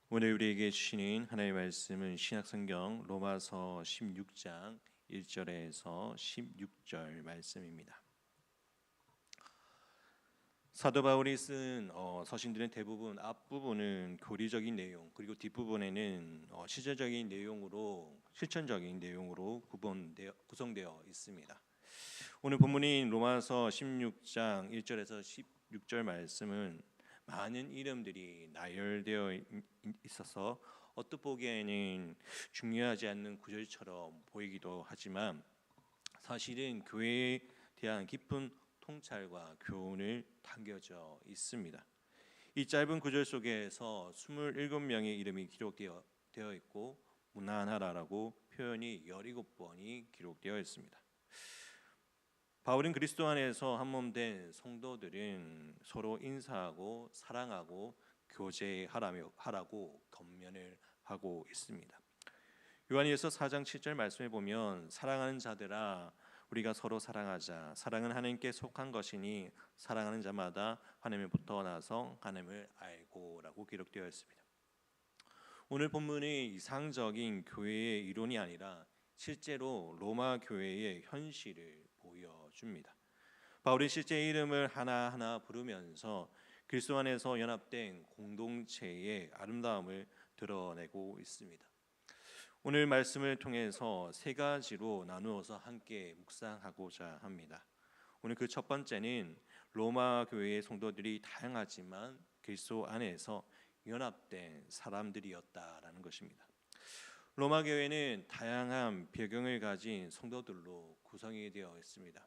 오늘 우리에게 주시는 하나님의 말씀은 신약성경 로마서 16장 1절에서 16절 말씀입니다. 사도 바울이 쓴 서신들은 대부분 앞부분은 교리적인 내용, 그리고 뒷부분에는 실제적인 내용으로 실천적인 내용으로 구성되어 있습니다. 오늘 본문인 로마서 16장 1절에서 16절 말씀은 많은 이름들이 나열되어 있어서 어떻게 보기에는 중요하지 않는 구절처럼 보이기도 하지만 사실은 교회에 대한 깊은 통찰과 교훈을 담겨져 있습니다. 이 짧은 구절 속에서 27명의 이름이 기록되어 있고 무난하라라고 표현이 17번이 기록되어 있습니다. 바울은 그리스도 안에서 한 몸 된 성도들은 서로 인사하고 사랑하고 교제하라고 권면을 하고 있습니다. 요한일서 4장 7절 말씀에 보면 사랑하는 자들아 우리가 서로 사랑하자. 사랑은 하나님께 속한 것이니 사랑하는 자마다 하나님으로부터 나서 하나님을 알고라고 기록되어 있습니다. 오늘 본문이 이상적인 교회의 이론이 아니라 실제로 로마 교회의 현실을 보여줍니다. 바울이 실제 이름을 하나하나 부르면서 그리스도 안에서 연합된 공동체의 아름다움을 드러내고 있습니다. 오늘 말씀을 통해서 세 가지로 나누어서 함께 묵상하고자 합니다. 오늘 그 첫 번째는 로마 교회의 성도들이 다양하지만 그리스도 안에서 연합된 사람들이었다라는 것입니다. 로마 교회는 다양한 배경을 가진 성도들로 구성이 되어 있습니다.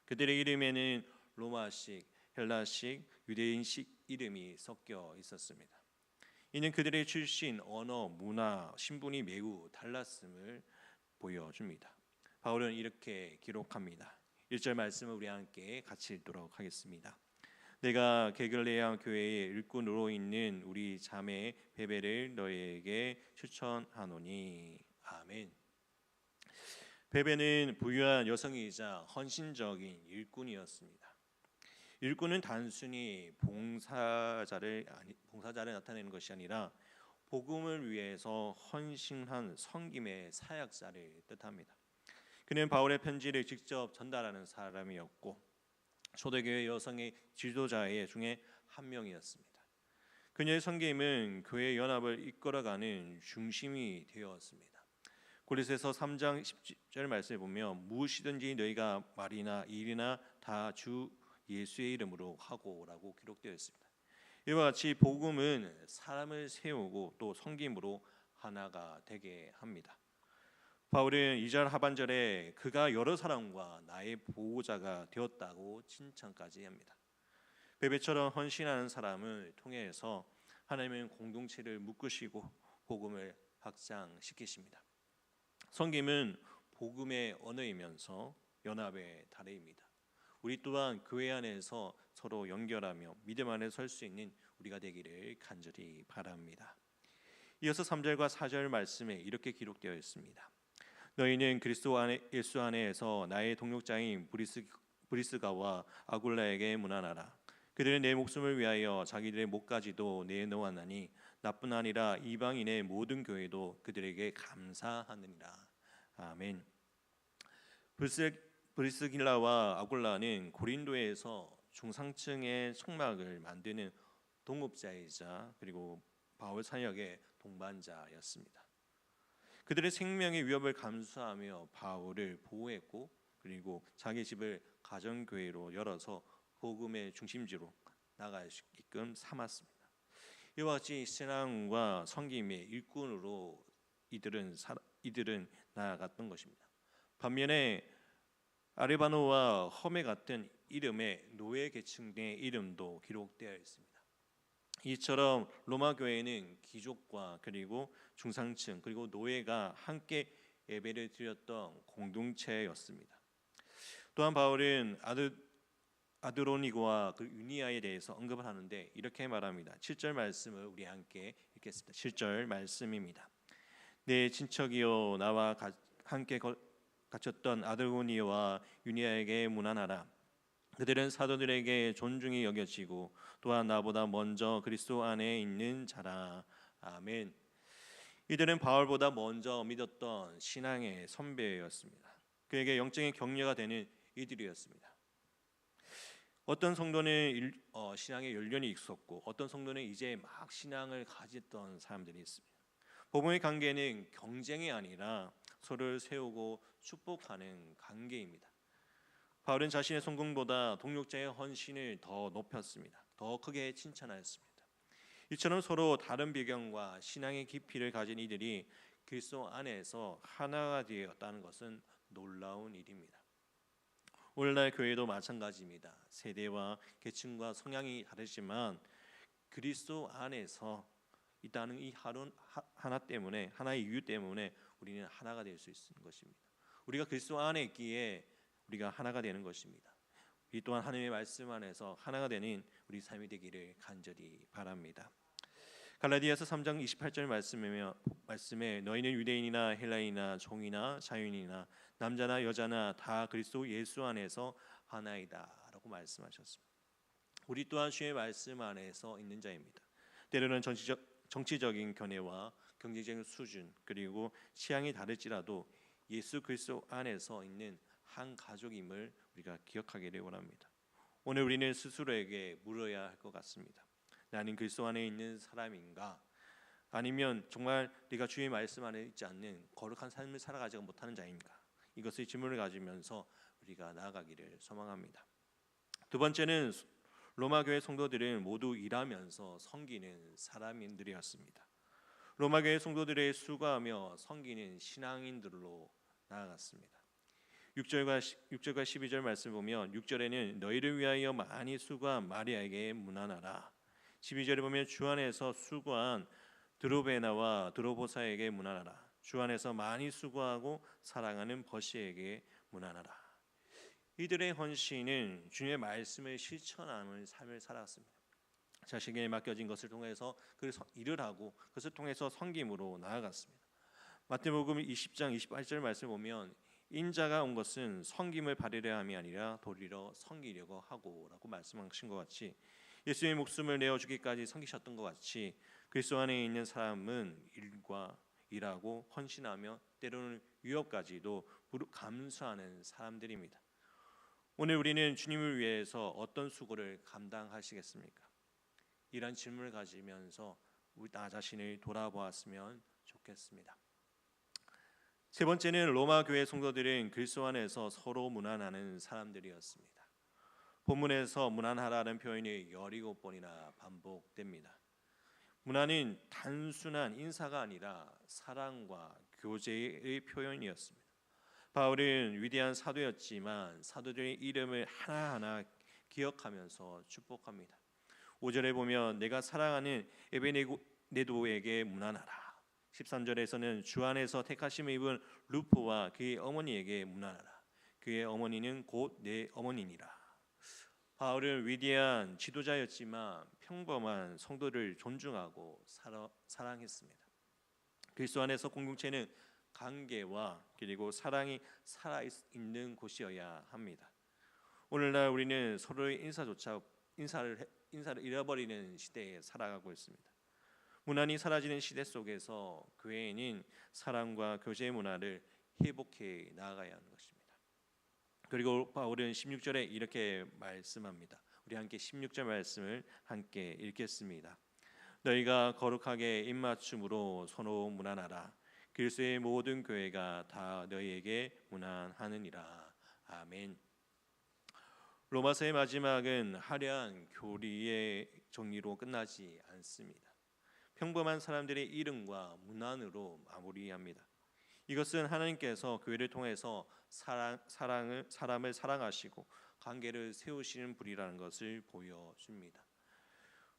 그들의 이름에는 로마식, 헬라식, 유대인식 이름이 섞여 있었습니다. 이는 그들의 출신, 언어, 문화, 신분이 매우 달랐음을 보여줍니다. 바울은 이렇게 기록합니다. 1절 말씀을 우리 함께 같이 읽도록 하겠습니다. 내가 게글레아 교회의 일꾼으로 있는 우리 자매 베베를 너희에게 추천하노니. 아멘. 베베는 부유한 여성이자 헌신적인 일꾼이었습니다. 일꾼은 단순히 봉사자를 나타내는 것이 아니라 복음을 위해서 헌신한 섬김의 사역자를 뜻합니다. 그는 바울의 편지를 직접 전달하는 사람이었고 초대교회 여성의 지도자 중에 한 명이었습니다. 그녀의 섬김은 교회 연합을 이끌어가는 중심이 되었습니다. 고린도서 3장 10절 말씀에 보면 무엇이든지 너희가 말이나 일이나 다 주 예수의 이름으로 하고라고 기록되어 있습니다. 이와 같이 복음은 사람을 세우고 또 섬김으로 하나가 되게 합니다. 바울은 2절 하반절에 그가 여러 사람과 나의 보호자가 되었다고 칭찬까지 합니다. 베베처럼 헌신하는 사람을 통해서 하나님은 공동체를 묶으시고 복음을 확장시키십니다. 섬김은 복음의 언어이면서 연합의 다리입니다. 우리 또한 교회 안에서 서로 연결하며 믿음 안에 설 수 있는 우리가 되기를 간절히 바랍니다. 이어서 3절과 4절 말씀에 이렇게 기록되어 있습니다. 너희는 그리스도 예수 안에서 나의 동역자인 브리스가와 아굴라에게 문안하라. 그들은 내 목숨을 위하여 자기들의 목까지도 내놓았나니 나뿐 아니라 이방인의 모든 교회도 그들에게 감사하느니라. 아멘. 브리스길라와 아굴라는 고린도에서 중상층의 촉막을 만드는 동업자이자 그리고 바울 사역의 동반자였습니다. 그들의 생명의 위협을 감수하며 바울을 보호했고 그리고 자기 집을 가정교회로 열어서 복음의 중심지로 나갈 수 있게끔 삼았습니다. 이와 같이 신앙과 섬김의 일꾼으로 이들은 나아갔던 것입니다. 반면에 아르바노와 허메 같은 이름의 노예 계층의 이름도 기록되어 있습니다. 이처럼 로마 교회는 귀족과 그리고 중상층 그리고 노예가 함께 예배를 드렸던 공동체였습니다. 또한 바울은 아드로니고와 그 유니아에 대해서 언급을 하는데 이렇게 말합니다. 7절 말씀을 우리 함께 읽겠습니다. 7절 말씀입니다. 내 친척이요 나와 함께 갇혔던 아드로니와 유니아에게 문안하라. 그들은 사도들에게 존중이 여겨지고 또한 나보다 먼저 그리스도 안에 있는 자라. 아멘. 이들은 바울보다 먼저 믿었던 신앙의 선배였습니다. 그에게 영적인 격려가 되는 이들이었습니다. 어떤 성도는 신앙에 연륜이 있었고 어떤 성도는 이제 막 신앙을 가졌던 사람들이 있습니다. 복음의 관계는 경쟁이 아니라 서로를 세우고 축복하는 관계입니다. 바울은 자신의 성공보다 동력자의 헌신을 더 높였습니다. 더 크게 칭찬하였습니다. 이처럼 서로 다른 배경과 신앙의 깊이를 가진 이들이 그리스도 안에서 하나가 되었다는 것은 놀라운 일입니다. 오늘날 교회도 마찬가지입니다. 세대와 계층과 성향이 다르지만 그리스도 안에서 있다는 이 하나 때문에, 하나의 이유 때문에 우리는 하나가 될 수 있는 것입니다. 우리가 그리스도 안에 있기에 우리가 하나가 되는 것입니다. 이 또한 하나님의 말씀 안에서 하나가 되는 우리 삶이 되기를 간절히 바랍니다. 갈라디아서 3장 28절 말씀에 너희는 유대인이나 헬라인이나 종이나 자유인이나 남자나 여자나 다 그리스도 예수 안에서 하나이다라고 말씀하셨습니다. 우리 또한 주의 말씀 안에서 있는 자입니다. 때로는 정치적인 견해와 경제적인 수준 그리고 취향이 다를지라도 예수 그리스도 안에서 있는 한 가족임을 우리가 기억하기를 원합니다. 오늘 우리는 스스로에게 물어야 할 것 같습니다. 나는 그리스도 안에 있는 사람인가? 아니면 정말 네가 주의 말씀 안에 있지 않는 거룩한 삶을 살아가지 못하는 자인가? 이것의 질문을 가지면서 우리가 나아가기를 소망합니다. 두 번째는 로마 교회 성도들은 모두 일하면서 섬기는 사람들이었습니다. 로마 교회 성도들의 수고하며 섬기는 신앙인들로 나아갔습니다. 6절과 12절 말씀 보면 6절에는 너희를 위하여 많이 수고한 마리아에게 문안하라. 12절에 보면 주 안에서 수고한 드로베나와 드로보사에게 문안하라. 주 안에서 많이 수고하고 사랑하는 버시에게 문안하라. 이들의 헌신은 주님의 말씀을 실천하는 삶을 살았습니다. 자신에게 맡겨진 것을 통해서 그 일을 하고 그것을 통해서 섬김으로 나아갔습니다. 마태복음 20장 28절 말씀 보면 인자가 온 것은 섬김을 받으려 함이 아니라 도리어 섬기려고 하고라고 말씀하신 것 같이 예수의 목숨을 내어주기까지 섬기셨던 것 같이 그리스도 안에 있는 사람은 일하고 헌신하며 때로는 위협까지도 감수하는 사람들입니다. 오늘 우리는 주님을 위해서 어떤 수고를 감당하시겠습니까? 이런 질문을 가지면서 나 자신을 돌아보았으면 좋겠습니다. 세 번째는 로마 교회 성도들은 그리스도 안에서 서로 문안하는 사람들이었습니다. 본문에서 문안하라는 표현이 17번이나 반복됩니다. 문안은 단순한 인사가 아니라 사랑과 교제의 표현이었습니다. 바울은 위대한 사도였지만 사도들의 이름을 하나하나 기억하면서 축복합니다. 5절에 보면 내가 사랑하는 에베네도에게 문안하라. 13절에서는 주 안에서 택하심을 입은 루포와 그의 어머니에게 문안하라. 그의 어머니는 곧 내 어머니니라. 바울은 위대한 지도자였지만 평범한 성도를 존중하고 사랑했습니다. 그리스도 안에서 공동체는 관계와 그리고 사랑이 살아있는 곳이어야 합니다. 오늘날 우리는 서로의 인사를 잃어버리는 시대에 살아가고 있습니다. 문안이 사라지는 시대 속에서 교회는 사랑과 교제의 문화를 회복해 나아가야 하는 것입니다. 그리고 바울은 16절에 이렇게 말씀합니다. 우리 함께 16절 말씀을 함께 읽겠습니다. 너희가 거룩하게 입맞춤으로 서로 문안하라. 그리스도의 모든 교회가 다 너희에게 문안하느니라. 아멘. 로마서의 마지막은 화려한 교리의 정리로 끝나지 않습니다. 평범한 사람들의 이름과 문안으로 마무리합니다. 이것은 하나님께서 교회를 통해서 사람을 사랑하시고 관계를 세우시는 분이라는 것을 보여줍니다.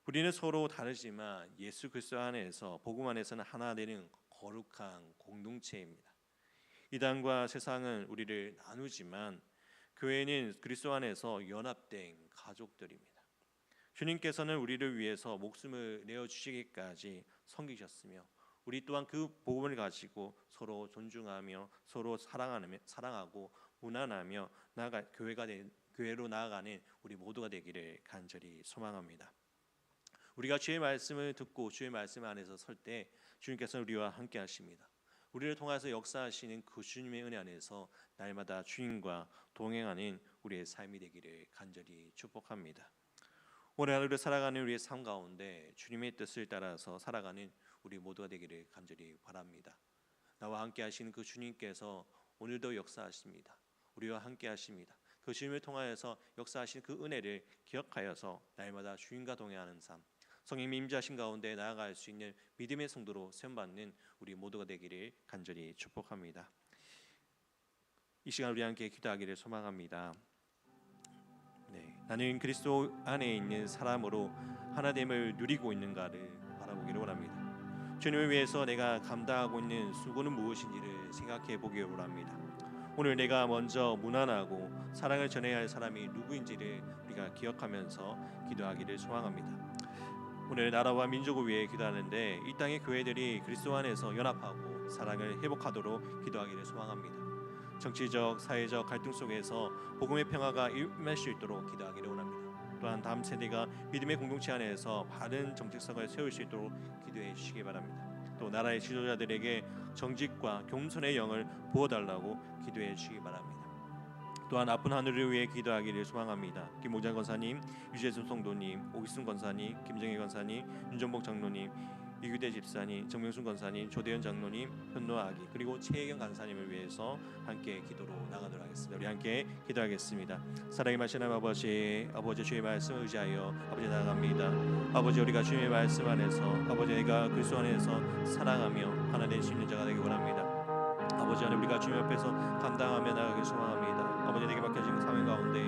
우리는 서로 다르지만 예수 그리스도 안에서 복음 안에서는 하나 되는 거룩한 공동체입니다. 이 땅과 세상은 우리를 나누지만 교회는 그리스도 안에서 연합된 가족들입니다. 주님께서는 우리를 위해서 목숨을 내어주시기까지 섬기셨으며 우리 또한 그 복음을 가지고 서로 존중하며 서로 사랑하고 문안하며 나아가 교회가 된 교회로 나아가는 우리 모두가 되기를 간절히 소망합니다. 우리가 주의 말씀을 듣고 주의 말씀 안에서 설 때 주님께서 우리와 함께 하십니다. 우리를 통해서 역사하시는 그 주님의 은혜 안에서 날마다 주님과 동행하는 우리의 삶이 되기를 간절히 축복합니다. 오늘 하루를 살아가는 우리의 삶 가운데 주님의 뜻을 따라서 살아가는 우리 모두가 되기를 간절히 바랍니다. 나와 함께 하시는 그 주님께서 오늘도 역사하십니다. 우리와 함께 하십니다. 그 주님을 통하여서 역사하신 그 은혜를 기억하여서 날마다 주님과 동행하는 삶, 성령님이 임재하신 가운데 나아갈 수 있는 믿음의 성도로 세움받는 우리 모두가 되기를 간절히 축복합니다. 이 시간 우리 함께 기도하기를 소망합니다. 나는 그리스도 안에 있는 사람으로 하나됨을 누리고 있는가를 바라보기를 원합니다. 주님을 위해서 내가 감당하고 있는 수고는 무엇인지를 생각해 보기를 원합니다. 오늘 내가 먼저 무난하고 사랑을 전해야 할 사람이 누구인지를 우리가 기억하면서 기도하기를 소망합니다. 오늘 나라와 민족을 위해 기도하는데 이 땅의 교회들이 그리스도 안에서 연합하고 사랑을 회복하도록 기도하기를 소망합니다. 정치적, 사회적 갈등 속에서 복음의 평화가 임할 수 있도록 기도하기를 원합니다. 또한 다음 세대가 믿음의 공동체 안에서 바른 정책성을 세울 수 있도록 기도해 주시기 바랍니다. 또 나라의 지도자들에게 정직과 겸손의 영을 부어달라고 기도해 주시기 바랍니다. 또한 아픈 하늘을 위해 기도하기를 소망합니다. 김모장 권사님, 유재순 성도님, 오기순 권사님, 김정희 권사님, 윤정복 장로님, 이규대 집사님, 정명순 권사님, 조대현 장로님, 현노 아기 그리고 최혜경 간사님을 위해서 함께 기도로 나가도록 하겠습니다. 우리 함께 기도하겠습니다. 사랑의 마신 아버지, 아버지 주의 말씀을 의지하여 아버지 나아갑니다. 아버지 우리가 주님의 말씀 안에서 아버지 내가 그리스도 안에서 사랑하며 하나 될 수 있는 자가 되기 원합니다. 아버지 안에 우리가 주님 앞에서 감당하며 나가길 소망합니다. 아버지 내게 맡겨진 사명 가운데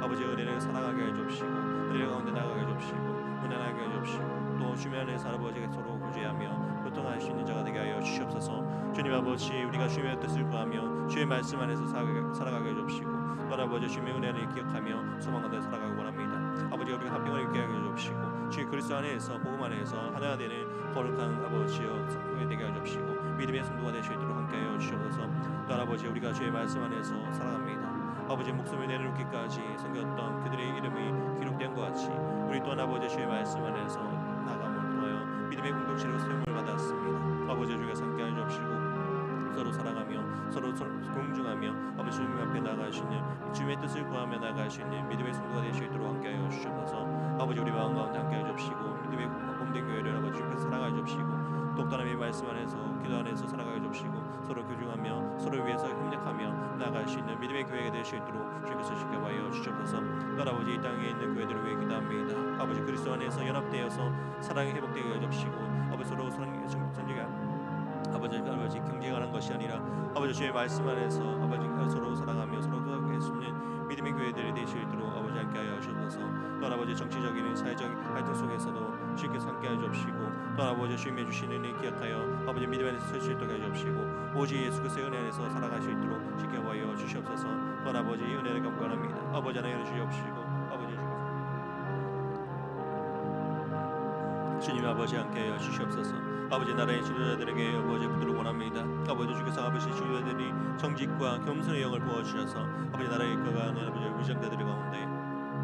아버지 은혜를 사랑하게 해주시고 은혜 가운데 나가게 해주시고 무난하게 해주시고 또 주님 안에서 아버지가 서로 구제하며 교통할 수 있는 자가 되게 하여 주시옵소서. 주님 아버지 우리가 주님의 뜻을 구하며 주의 말씀 안에서 살아가게 해주시고 또 아버지 주님의 은혜를 기억하며 소망 가운데 살아가기 원합니다. 아버지 우리가 화평을 입게 하게 해주시고 주의 그리스도 안에서 복음 안에서 하나가 되는 거룩한 아버지여 성도가 되게 해주시고 믿음의 성도가 되실 수 있도록 함께하여 주시옵소서. 또 아버지 우리가 주의 말씀 안에서 살아갑니다. 아버지 목숨을 내놓기까지 섬겼던 그들의 이름이 기록된 것 같이 우리 또한 아버지 주의 말씀 안에서 나감을 통하여 믿음의 공동체로 세움을 받았습니다. 아버지 주께서 함께하여 주시고 서로 사랑하며 서로 공중하며 아버지 주님 앞에 나아갈 수 있는 주님의 뜻을 구하며 나아갈 수 있는 믿음의 성도가 될 수 있도록 함께하여 주시옵소서. 아버지 우리 마음 가운데 함께하여 주시고 믿음의 공동된 교회를 아버지 주님께서 사랑하여 주시고 독단함의 말씀 안에서 기도 안에서 살아가게 해주시고 서로 교중하며 서로 위해서 협력하며 나아갈 수 있는 믿음의 교회가 될 수 있도록 주께서 지켜봐여 주시옵소서. 또 아버지 이 땅에 있는 교회들을 위해 기도합니다. 아버지 그리스도 안에서 연합되어서 사랑이 회복되게 해주시고 아버지 서로 선지가 아버지 경쟁하는 것이 아니라 아버지 주의 말씀 안에서 아버지 서로 사랑하며 서로 도와줄 수 있는 믿음의 교회들이 되실 수 있도록 아버지 함께하여 주옵소서. 또 아버지 정치적인 사회적인 갈등 속에서도 주께서 함께하여 주옵시고 또 아버지 주님의 주시는 일 기억하여 아버지 믿음 안에서 설 수 있도록 해주옵시고 오직 예수 그리스도의 은혜 안에서 살아갈 수 있도록 지켜봐여 주시옵소서. 또 아버지 은혜를 감사합니다. 아버지 하나님 주시옵시고 아버지 주님 아버지 함께하여 주시옵소서. 아버지 나라의 지도자들에게 아버지 붙들어 원합니다. 아버지 주께서 아버지 지도자들이 정직과 겸손의 영을 부어주셔서 아버지 나라의 이끌어가는 아버지 위정자들 가운데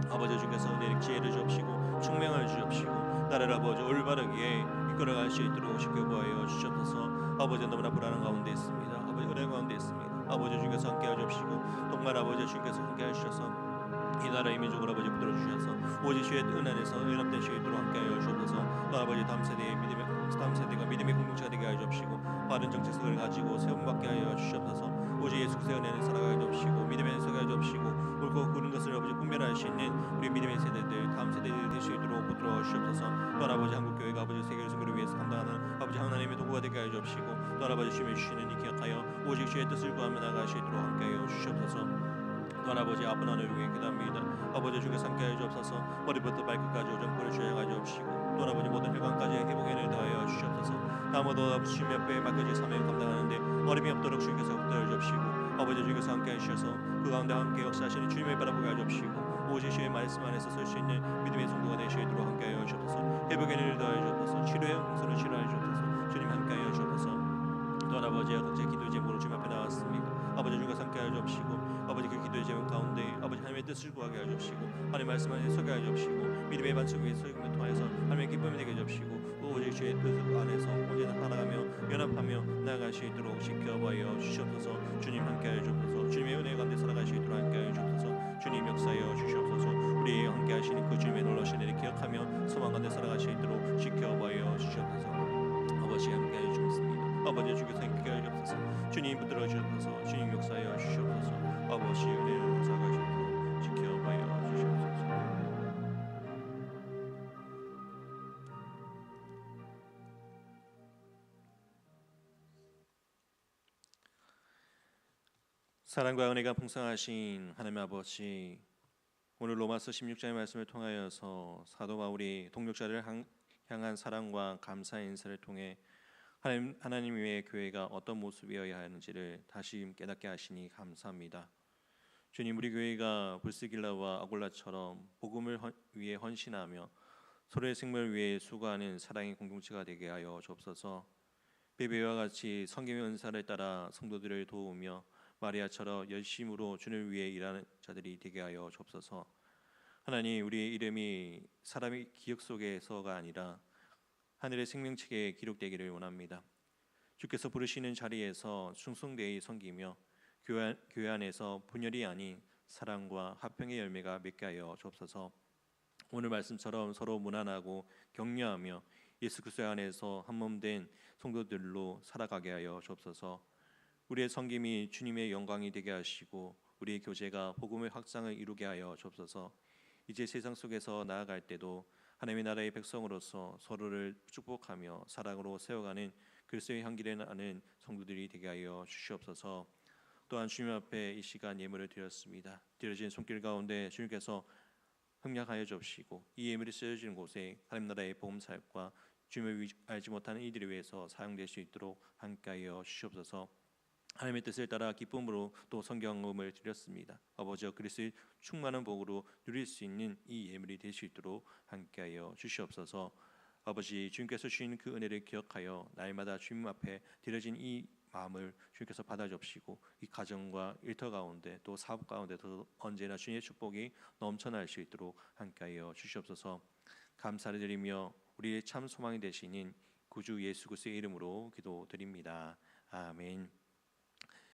아버지 주께서 은혜를 지혜를 주옵시고 충명을 주옵시고 나라를 아버지 올바르게 이끌어갈 수 있도록 지켜보아 주시옵소서. 아버지 너무나 불안한 가운데 있습니다. 아버지 은혜 가운데 있습니다. 아버지 주께서 함께하여 주옵시고 정말 아버지 주께서 함께하여 주셔서 이 나라의 민족을 아버지 붙들어 주셔서 오직 주의 은 안에서 연합된 수 있도록 함께하여 주옵소서. 또 아버지 다음 세대가 믿음의 공동체가 되게 하여 주옵시고 바른 정책성을 가지고 세움받게 하여 주시옵소서. 오직 예수 그리스도의 은혜를 살아가게 주옵시고 믿음의 안에서 가게 주옵시고 옳고 그른 것을 아버지 분별할 수 있는 우리 믿음의 세대들 다음 세대들이 될 수 있도록 붙들어 주시옵소서. 또 아버지 한국교회가 아버지 세계를 선교를 위해서 감당하는 아버지 하나님의 도구가 되게 하여 주옵시고 또 아버지 주님의 주시는 이 기억하여 오직 주의 뜻을 구하며 나아갈 수 있도록 함께하여 주시옵소서. 또 아버지 아픈 하늘을 위해 기도합니다. 아버지 주께서 함께하여 주옵소서. 머리부터 발끝까지 오정포를 주여가 주옵시고 또 아버지 모든 혈관까지 회복의 은혜를 더하여 주시옵소서. 다음으로 아버지 주님 옆에 맡겨진 사명을 감당하는데 어림이 없도록 주께서 붙들어 주옵시고 아버지 주께서 함께해 주셔서 그 가운데 함께 역사하시는 주님을 바라보게 하여 주옵시고 오직 주의 말씀 안에서 설 수 있는 믿음의 성도가 되시도록 함께하여 주옵소서. 회복의 은혜를 더하여 주옵소서. 치료의 홍수를 치료하여 주옵소서. 주님 함께하여 주옵소서. 또한 아버지의 각자의 기도 제목으로 주님 앞에 나왔습니다. 아버지 주님과 함께하여 주옵시고 아버지 그 기도의 제목 가운데 아버지 하나님의 뜻을 구하게 하여 주옵시고 하나님 말씀 안에 서게 하여 주옵시고 믿음의 반석 위에 서기를 통하여서 하나님의 기쁨이 되게 해주옵시고 오직 주의 뜻 안에서 언제나 살아가며 연합하며 나아갈 수 있도록 지켜봐여 주시옵소서. 주님 함께하여 주옵소서. 주님의 은혜 가운데 살아갈 수 있도록 함께하여 주옵소서. 주님 역사하여 주시옵소서. 우리 함께하시는 그 주님의 놀라신 일을 기억하며 소망 가운데 살아갈 수 있도록 지켜봐여 주시옵소서. 아버지 함께하여 주옵습니다. 아버지 주께서 함께하여 주옵소서. 주님 붙들어 주옵소서. 주님 역사하여 주시옵소서. 아버지 은혜를 살아갈 수 있도록 지켜봐여 주시옵소서. 사랑과 은혜가 풍성하신 하나님 아버지, 오늘 로마서 16장의 말씀을 통하여서 사도 바울이 동역자를 향한 사랑과 감사의 인사를 통해 하나님 외의 교회가 어떤 모습이어야 하는지를 다시 깨닫게 하시니 감사합니다. 주님, 우리 교회가 불스길라와 아굴라처럼 복음을 위해 헌신하며 서로의 생명을 위해 수고하는 사랑의 공동체가 되게 하여 주옵소서. 베베와 같이 성김의 은사를 따라 성도들을 도우며 마리아처럼 열심으로 주를 위해 일하는 자들이 되게 하여 주옵소서. 하나님, 우리의 이름이 사람의 기억 속에서가 아니라 하늘의 생명책에 기록되기를 원합니다. 주께서 부르시는 자리에서 충성되이 섬기며 교회 안에서 분열이 아닌 사랑과 화평의 열매가 맺게 하여 주옵소서. 오늘 말씀처럼 서로 무난하고 격려하며 예수 그리스도 안에서 한 몸 된 성도들로 살아가게 하여 주옵소서. 우리의 섬김이 주님의 영광이 되게 하시고 우리의 교제가 복음의 확장을 이루게 하여 주옵소서. 이제 세상 속에서 나아갈 때도 하나님의 나라의 백성으로서 서로를 축복하며 사랑으로 세워가는 그리스도의 향기를 나는 성도들이 되게 하여 주시옵소서. 또한 주님 앞에 이 시간 예물을 드렸습니다. 드려진 손길 가운데 주님께서 협력하여 주시고 이 예물이 쓰여지는 곳에 하나님 나라의 복음 사역과 주님을 알지 못하는 이들을 위해서 사용될 수 있도록 함께하여 주시옵소서. 하나님의 뜻을 따라 기쁨으로 또 성경음을 드렸습니다. 아버지여 그리스도의 충만한 복으로 누릴 수 있는 이 예물이 될 수 있도록 함께하여 주시옵소서. 아버지, 주님께서 주신 그 은혜를 기억하여 날마다 주님 앞에 드려진 이 마음을 주님께서 받아주시고 이 가정과 일터 가운데 또 사업 가운데도 언제나 주님의 축복이 넘쳐날 수 있도록 함께하여 주시옵소서. 감사를 드리며 우리의 참 소망이 되시는 구주 예수 그리스도의 이름으로 기도드립니다. 아멘.